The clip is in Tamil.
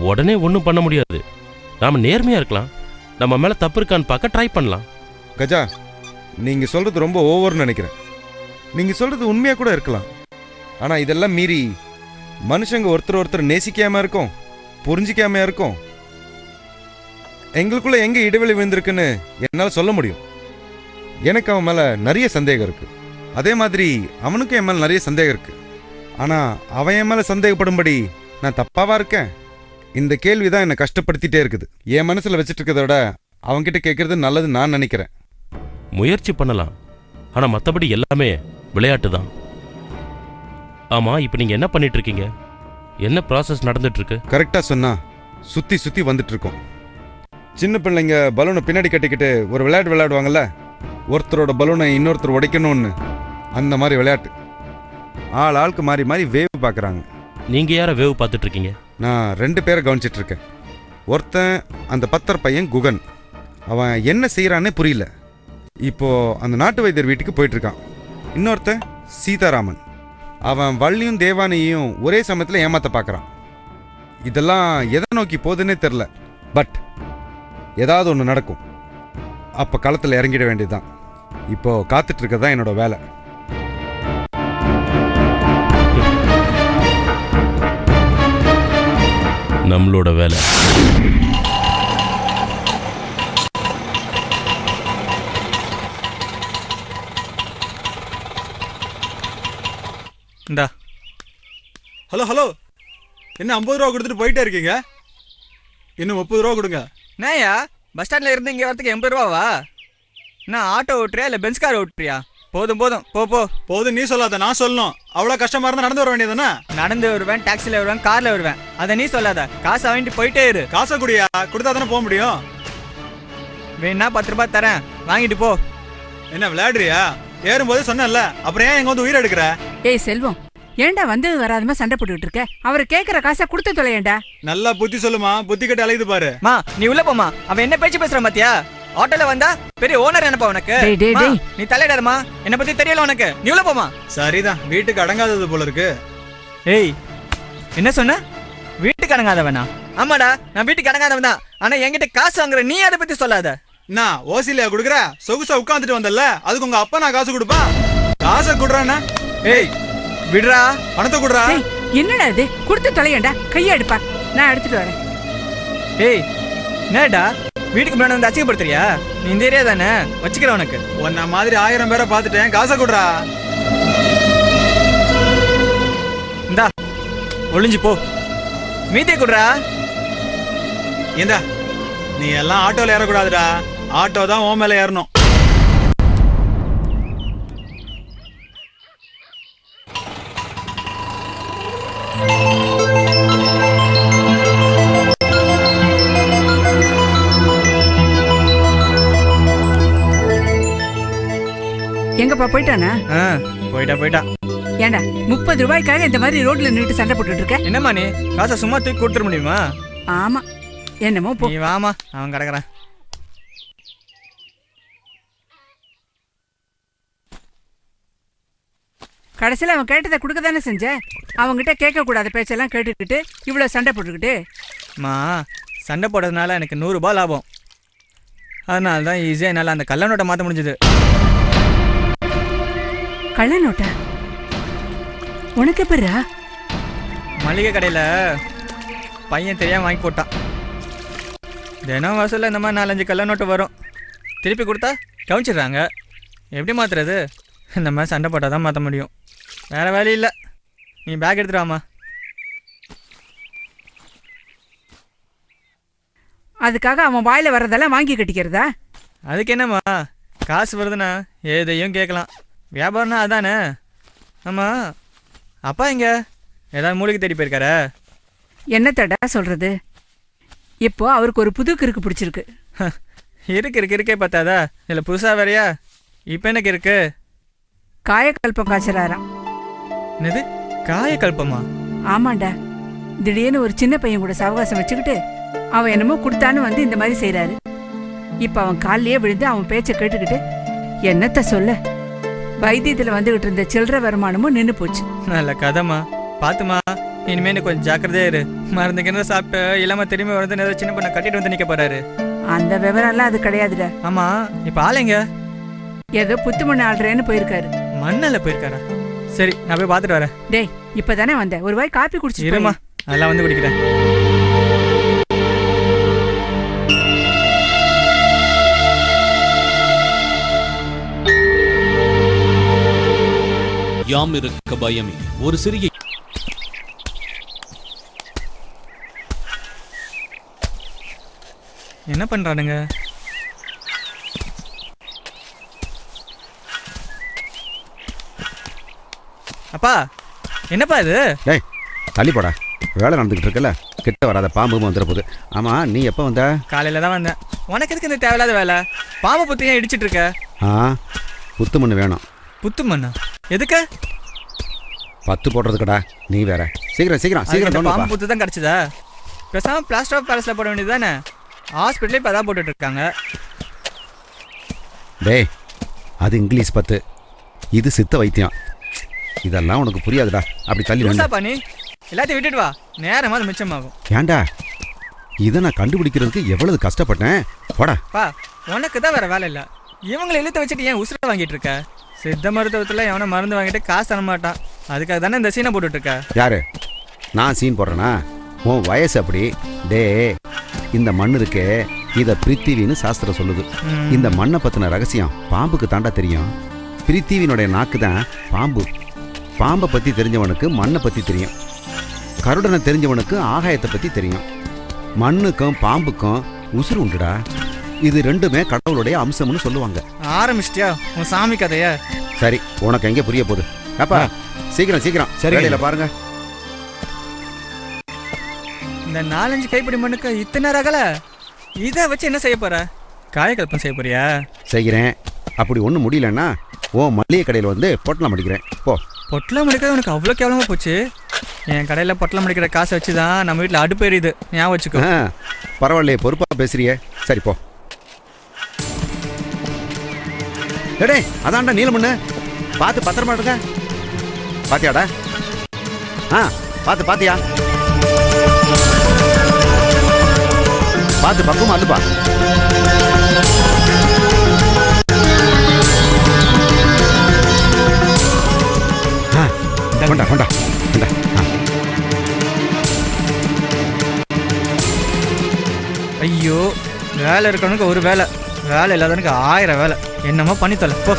உடனே ஒன்றும் பண்ண முடியாது. நாம நேர்மையா இருக்கலாம். நம்ம மேல தப்பு இருக்கான்னு பார்க்க ட்ரை பண்ணலாம். கஜா, நீங்க சொல்றது ரொம்ப ஓவர்னு நினைக்கிறேன். நீங்க சொல்றது உண்மையா கூட இருக்கலாம். ஆனா இதெல்லாம் மீறி மனுஷங்க ஒருத்தர் நேசிக்காம இருக்கும், புரிஞ்சிக்காம இருக்கும். எங்களுக்குள்ள எங்க இடைவெளி விழுந்திருக்குன்னு என்னால சொல்ல முடியும். எனக்கு அவன் மேல நிறைய சந்தேகம் இருக்கு. அதே மாதிரி அவனுக்கும் என் மேல நிறைய சந்தேகம் இருக்கு. ஆனா அவன் என் மேல சந்தேகப்படும்படி நான் தப்பாவா இருக்கேன்? இந்த கேள்விதான் என்னை கஷ்டப்படுத்திட்டே இருக்குது. என் மனசுல வச்சுட்டு இருக்கிறத விட அவன்கிட்ட கேட்கறது நல்லது நான் நினைக்கிறேன். முயற்சி பண்ணலாம். ஆனா மற்றபடி எல்லாமே விளையாட்டு தான். ஆமா, இப்போ நீங்க என்ன பண்ணிட்டு இருக்கீங்க? என்ன ப்ராசஸ் நடந்துட்டு இருக்கு? கரெக்டா சொன்னா சுத்தி சுத்தி வந்துட்டு இருக்கோம். சின்ன பிள்ளைங்க பலூனை பின்னாடி கட்டிக்கிட்டு ஒரு விளையாட்டு விளையாடுவாங்கல்ல, ஒருத்தரோட பலூனை இன்னொருத்தர் உடைக்கணும்னு. அந்த மாதிரி விளையாட்டு. ஆளுக்கு மாறி மாறி வேவ் பார்க்குறாங்க. நீங்க யார வேவ் பார்த்துட்டு இருக்கீங்க? நான் 2 பேரை கவனிச்சிட்டு இருக்கேன். ஒருத்தன் அந்த பத்தர் பையன் குகன். அவன் என்ன செய்யறான்னே புரியல. இப்போ அந்த நாட்டு வைத்தியர் வீட்டுக்கு போயிட்டு இருக்கான். இன்னொருத்தன் சீதாராமன். அவன் வள்ளியும் தேவானையும் ஒரே சமயத்தில் ஏமாத்த பார்க்குறான். இதெல்லாம் எதை நோக்கி போகுதுன்னே தெரில. பட் ஏதாவது ஒன்று நடக்கும். அப்போ களத்தில் இறங்கிட வேண்டியதுதான். இப்போ காத்துட்டு இருக்கதான் என்னோட வேலை. நம்மளோட வேலை. இந்தா. ஹலோ ஹலோ, என்ன 50 ரூபா கொடுத்துட்டு போயிட்டே இருக்கீங்க? இன்னும் 30 ரூபா கொடுங்க. நேயா பஸ் ஸ்டாண்ட்ல இருந்து இங்கே வரதுக்கு 80 ரூபாவா? நான் ஆட்டோ ஓட்டுறியா இல்லை பென்ஸ் கார் ஓட்டுறியா? போதும் போதும், போ போ. போதும் நீ சொல்லாத, நான் சொல்லணும். அவ்வளோ கஷ்டமா இருந்தா நடந்து வர வேண்டியதானே? நடந்து வருவேன், டாக்ஸில வருவேன், கார்ல வருவேன். அதை நீ சொல்லாத. காசை வாங்கிட்டு போயிட்டே இரு. காசை குடியா, கொடுத்தா தானே போக முடியும். வேணா 10 ரூபாய் தரேன், வாங்கிட்டு போ. என்ன விளையாடுறியா? ஏறும்போது சொன்னல, அப்புறம் ஏன் எங்க வந்து உயிர் எடுக்கிற? ஏய் செல்வம், ஏண்டா வந்து வராதமா சண்டை போட்டுக்கிட்டு இருக்க? அவரு கேக்குற காசை கொடுத்து தொலையேண்டா. நல்லா புத்தி சொல்லுமா, புத்தி கட்டி அலையுது பாரு. மா நீ உள்ள போமா. அவன் என்ன பேச்சு பேசுற மாத்தியா? ஆட்டோல வந்தா பெரிய ஓனர் என்னப்பா உனக்கு? நீ தலையிடாதமா, என்ன பத்தி தெரியல உனக்கு. நீ உள்ள போமா. சரிதான், வீட்டுக்கு அடங்காதது போல இருக்கு. ஏய் என்ன சொன்ன? வீட்டுக்கு அடங்காதவனா? ஆமாடா, நான் வீட்டுக்கு அடங்காதவன் தான். ஆனா என்கிட்ட காசு வாங்குற நீ அதை பத்தி சொல்லாத. நான் ஓசிலியா குடுக்குற? சொகுசா உட்காந்துட்டு வந்தல, அதுக்கு உங்க அப்பா நான் காசு கொடுப்பான். காசை குடுறானா? ஏய் விடுறா, பணத்தை குடுறா. என்னடா இது? கொடுத்து தொலையேண்டா, கையை எடுப்பா, நான் எடுத்துட்டு வரேன். ஏய் என்னடா வீட்டுக்கு முன்னாடி வந்து அசிங்கப்படுத்துறியா? நீ இந்த ஏரியா தானே, வச்சுக்கிற உனக்கு. உன்ன மாதிரி 1000 பேரை பார்த்துட்டேன். காசை குடுறா. இந்தா ஒளிஞ்சு போ. மீதியை குடுறா. இந்தா, நீ எல்லாம் ஆட்டோல ஏறக்கூடாதுடா. ஆட்டோ தான் ஓ மேல ஏறணும். எங்கப்பா போயிட்டானா? போயிட்டா. ஏண்டா 30 ரூபாய்க்காக இந்த மாதிரி ரோட்ல நின்று சண்டை போட்டுட்டு இருக்க? என்னம்மா நீ காசை சும்மா தூக்கி கொடுத்துட முடியுமா? ஆமா, என்னமோ போ. நீ வாமா, அவன் கிடக்குறான். கடைசியில் அவன் கேட்டதை கொடுக்க தானே செஞ்ச. அவங்ககிட்ட கேட்க கூடாத பேச்செல்லாம் கேட்டுக்கிட்டு இவ்வளவு சண்டை போட்டுக்கிட்டு. மா சண்டை போடுறதுனால எனக்கு 100 ரூபாய் லாபம். அதனால தான் ஈஸியாக என்னால் அந்த கள்ள நோட்டை மாற்ற முடிஞ்சது. கள்ள நோட்டா? உனக்கு எப்படா? மளிகை கடையில் பையன் தெரியாமல் வாங்கி போட்டான். தினம் வசூலில் இந்த மாதிரி 4-5 கள்ள நோட்டு வரும். திருப்பி கொடுத்தா கவனிச்சிடுறாங்க. எப்படி மாற்றுறது? இந்த மாதிரி சண்டை போட்டால் தான் மாற்ற முடியும். வேறு வேலை இல்லை. நீ பேக் எடுத்துட்டு வாமா. அதுக்காக அவன் வாயில வர்றதெல்லாம் வாங்கி கட்டிக்கிறதா? அதுக்கு என்னம்மா, காசு வருதுன்னா எதையும் கேட்கலாம். வியாபாரம்னா அதானே. ஆமாம், அப்பா எங்க? ஏதாவது மூலிகை தேடி போயிருக்காரா? என்னத்தடா சொல்றது? இப்போ அவருக்கு ஒரு புது கிறுக்கு பிடிச்சிருக்கு. இருக்கே பார்த்தாதா? இல்லை புதுசாக வேறையா? இப்போ எனக்கு இருக்கு காயக்கல்பம் காய்ச்சறாராம். என்னது காயக்கல்பமா? ஆமாண்டா, திடீர்னு ஒரு சின்ன பையன் கூட சவகாசம் வச்சுக்கிட்டு அவன் என்னமோ கொடுத்தான்னு வந்து இந்த மாதிரி செய்யறாரு. இப்ப அவன் காலிலேயே விழுந்து அவன் பேச்ச கேட்டுக்கிட்டு என்னத்த சொல்ல, வைத்தியத்துல வந்துகிட்டு இருந்த சில்லற வருமானமும் நின்னு போச்சு. நல்ல கதைமா. பாத்துமா, இனிமே நீ கொஞ்சம் ஜாக்கிரதையா இரு. மருந்து கிணறு சாப்பிட்டு இல்லாம திரும்பி வந்து ஏதோ சின்ன பண்ண கட்டிட்டு வந்து நிக்க போறாரு. அந்த விவரம்லாம் அது கிடையாதுடா. ஆமா, இப்ப ஆளைங்க ஏதோ புத்து மண்ணு ஆடுறேன்னு போயிருக்காரு. மண்ணில் போயிருக்காரா? சரி, நான் போய் பார்த்துட்டு வரேன். டேய் இப்பதானே வந்த, ஒரு வாய் காப்பி குடிச்சு இருமா, அதெல்லாம் வந்து குடிக்கிறேன். யாம் இருக்க பயமே ஒரு சிறிய என்ன பண்றானுங்க? அப்பா, என்னப்பா இது? டேய் தள்ளி போடா, வேலை நடந்துக்கிட்டு இருக்கல, கிட்ட வராத பாம்பு வந்துட போகுது. ஆமாம், நீ எப்போ வந்த? காலையில தான் வந்தேன். உனக்கு எதுக்கு இந்த தேவையில்லாத வேலை? பாம்பை புத்தி ஏன் இடிச்சிட்டு இருக்க? ஆ, புத்து மண்ணு வேணும். புத்து மண்ணா? எதுக்கு? பத்து போடுறதுக்கடா. நீ வேற சீக்கிரம் சீக்கிரம் சீக்கிரம் பாம்பு புத்து தான் கிடச்சிதா? பேசாம பிளாஸ்டர் ஆஃப் பாரிஸ்ல போட வேண்டியது தானே? ஹாஸ்பிட்டலே இப்போ அதான் போட்டுட்டு இருக்காங்க. டேய், அது இங்கிலீஷ் பத்து, இது சித்த வைத்தியம். இதெல்லாம் உனக்கு புரியாதுடா. அப்படி தள்ளி லூசா வேண்டாம். பண்ணி எல்லாத்தையும் விட்டுட்டு வா, நேரமா அது மிச்சமாகும். ஏன்டா, இதை நான் கண்டுபிடிக்கிறதுக்கு எவ்வளவு கஷ்டப்பட்டேன். போடா. பா, உனக்கு தான் வேற வேலை இல்லை. இவங்களை இழுத்து வச்சுட்டு ஏன் உசுரை வாங்கிட்டு இருக்க? சித்த மருத்துவத்தில் எவனை மருந்து வாங்கிட்டு காசு தர மாட்டான். அதுக்காக தானே இந்த சீனை போட்டுட்டு இருக்க. யாரு? நான் சீன் போடுறேனா? உன் வயசு அப்படி. டே, இந்த மண் இருக்கே, இதை பிரித்திவின்னு சாஸ்திரம் சொல்லுது. இந்த மண்ணை பற்றின ரகசியம் பாம்புக்கு தாண்டா தெரியும். பிரித்திவினுடைய நாக்கு தான் பாம்பு. பாம்பை பற்றி தெரிஞ்சவனுக்கு மண்ணை பற்றி தெரியும். கருடனை தெரிஞ்சவனுக்கு ஆகாயத்தை பற்றி தெரியும். மண்ணுக்கும் பாம்புக்கும் உசுறு உண்டுடா. இது ரெண்டுமே கடவுளுடைய அம்சம்னு சொல்லுவாங்க. ஆரம்பிச்சிட்டியா உன் சாமி கதைய? சரி, உனக்கு எங்கே புரிய போகுது? அப்பா சீக்கிரம் சீக்கிரம் சரியில்லை பாருங்க. இந்த 4-5 கைப்பிடி மண்ணுக்கு இத்தனை ரகல, இதை வச்சு என்ன செய்ய போற? காயக்கல்பம் செய்ய போறியா? செய்கிறேன். அப்படி ஒன்றும் முடியலன்னா ஓ மளிகை கடையில் வந்து பொட்டலம் அடிக்கிறேன். போ. பொட்டலம் முடிக்கிறது உனக்கு அவ்வளோ கேவலமாக போச்சு. என் கடையில் பொட்டலம் முடிக்கிற காசை வச்சு தான் நம்ம வீட்டில் அடுப்பு எரியுது. ஞாபகம் வச்சுக்கோ. பரவாயில்லையே, பொறுப்பாக பேசுறியே. சரி போ. டே, அதான்டா நீலமண்ணு. பார்த்து பத்திரமா இருக்க. பாத்தியாடா? ஆ, பாத்தியா? பார்த்து பக்குவமா அதுப்பா. கொண்டா கொண்டா கொண்டா. ஐயோ, வேலை இருக்கவனுக்கு ஒரு வேலை, வேலை இல்லாதவனுக்கு 1000 வேலை. என்னமோ பண்ணி தொலை போ.